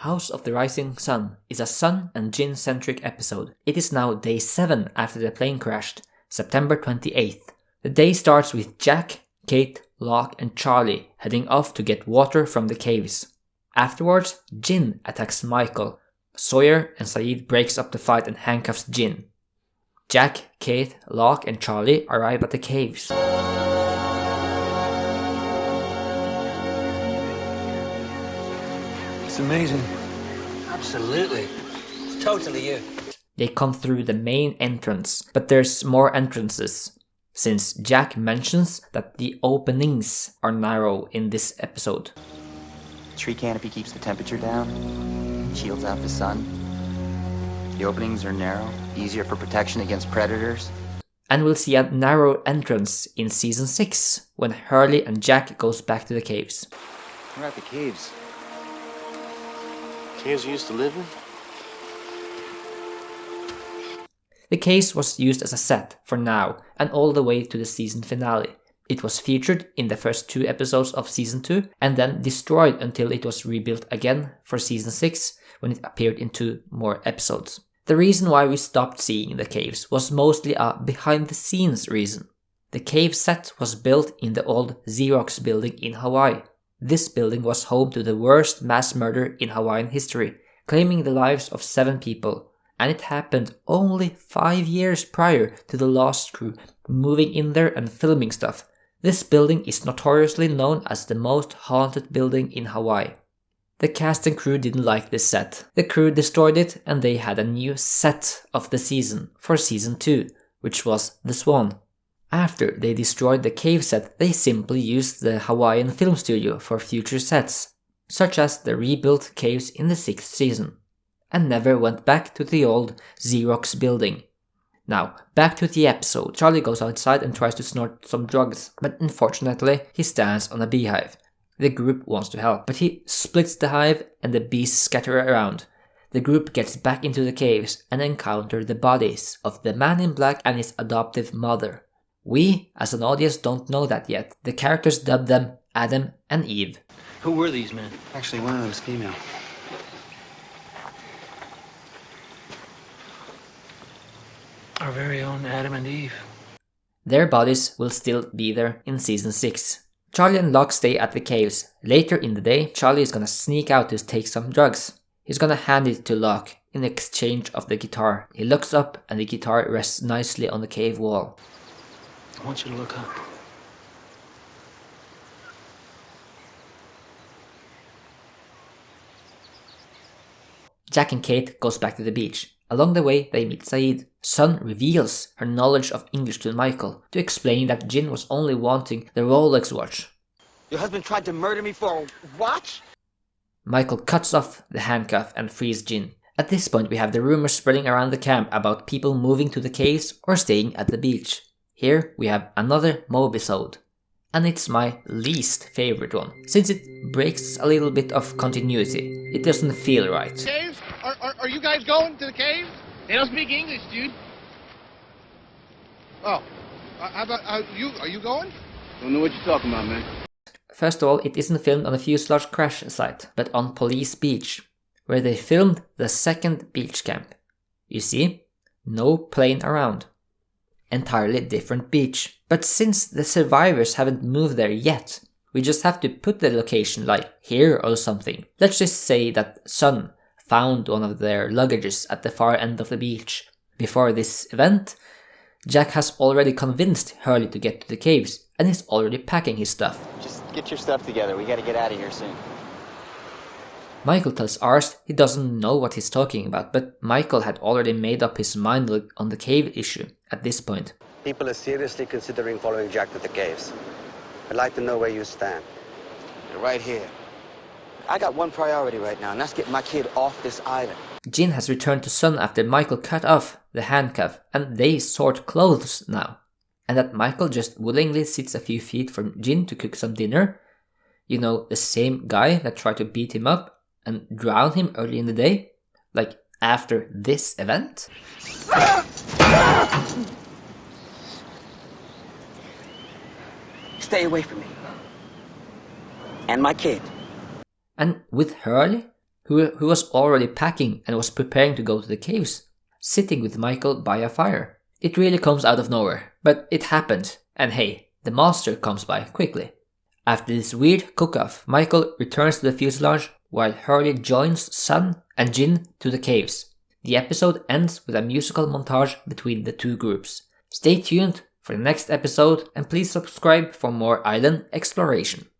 House of the Rising Sun is a Sun and Jin-centric episode. It is now day 7 after the plane crashed, September 28th. The day starts with Jack, Kate, Locke and Charlie heading off to get water from the caves. Afterwards, Jin attacks Michael. Sawyer and Saeed breaks up the fight and handcuffs Jin. Jack, Kate, Locke and Charlie arrive at the caves. It's amazing. Absolutely. It's totally you. They come through the main entrance, but there's more entrances, since Jack mentions that the openings are narrow in this episode. Tree canopy keeps the temperature down, shields out the sun. The openings are narrow, easier for protection against predators. And we'll see a narrow entrance in season 6, when Hurley and Jack goes back to the caves. We're at the caves. Caves you used to live in? The case was used as a set for now and all the way to the season finale. It was featured in the first 2 episodes of season 2 and then destroyed until it was rebuilt again for season 6 when it appeared in 2 more episodes. The reason why we stopped seeing the caves was mostly a behind the scenes reason. The cave set was built in the old XEROX building in Hawaii. This building was home to the worst mass murder in Hawaiian history, claiming the lives of 7 people. And it happened only 5 years prior to the Lost crew moving in there and filming stuff. This building is notoriously known as the most haunted building in Hawaii. The cast and crew didn't like this set. The crew destroyed it and they had a new set of the season for season 2, which was the Swan. After they destroyed the cave set, they simply used the Hawaiian film studio for future sets, such as the rebuilt caves in the 6th season, and never went back to the old XEROX building. Now, back to the episode. Charlie goes outside and tries to snort some drugs, but unfortunately he stands on a beehive. The group wants to help, but he splits the hive and the bees scatter around. The group gets back into the caves and encounter the bodies of the man in black and his adoptive mother. We, as an audience, don't know that yet. The characters dubbed them Adam and Eve. Who were these men? Actually, one of them is female. Our very own Adam and Eve. Their bodies will still be there in season 6. Charlie and Locke stay at the caves. Later in the day, Charlie is gonna sneak out to take some drugs. He's gonna hand it to Locke in exchange of the guitar. He looks up and the guitar rests nicely on the cave wall. I want you to look up. Jack and Kate goes back to the beach. Along the way, they meet Saeed. Sun reveals her knowledge of English to Michael to explain that Jin was only wanting the Rolex watch. Your husband tried to murder me for a watch? Michael cuts off the handcuff and frees Jin. At this point, we have the rumors spreading around the camp about people moving to the caves or staying at the beach. Here we have another mobisode. And it's my least favorite one, since it breaks a little bit of continuity. It doesn't feel right. Caves? Are you guys going to the caves? They don't speak English, dude. Oh, how about are you going? Don't know what you're talking about, man. First of all, it isn't filmed on a fuselage crash site, but on Police Beach, where they filmed the second beach camp. You see? No plane around. Entirely different beach. But since the survivors haven't moved there yet, we just have to put the location like here or something. Let's just say that Sun found one of their luggages at the far end of the beach. Before this event, Jack has already convinced Hurley to get to the caves and is already packing his stuff. Just get your stuff together. We gotta get out of here soon. Michael tells Ars he doesn't know what he's talking about, but Michael had already made up his mind on the cave issue at this point. People are seriously considering following Jack to the caves. I'd like to know where you stand. You're right here. I got one priority right now, and that's getting my kid off this island. Jin has returned to Sun after Michael cut off the handcuff, and they sort clothes now. And that Michael just willingly sits a few feet from Jin to cook some dinner. You know, the same guy that tried to beat him up and drown him early in the day, like after this event. Stay away from me. And my kid. And with Hurley, who was already packing and was preparing to go to the caves, sitting with Michael by a fire. It really comes out of nowhere, but it happened, and hey, the monster comes by quickly. After this weird cook-off, Michael returns to the fuselage while Hurley joins Sun and Jin to the caves. The episode ends with a musical montage between the two groups. Stay tuned for the next episode and please subscribe for more island exploration.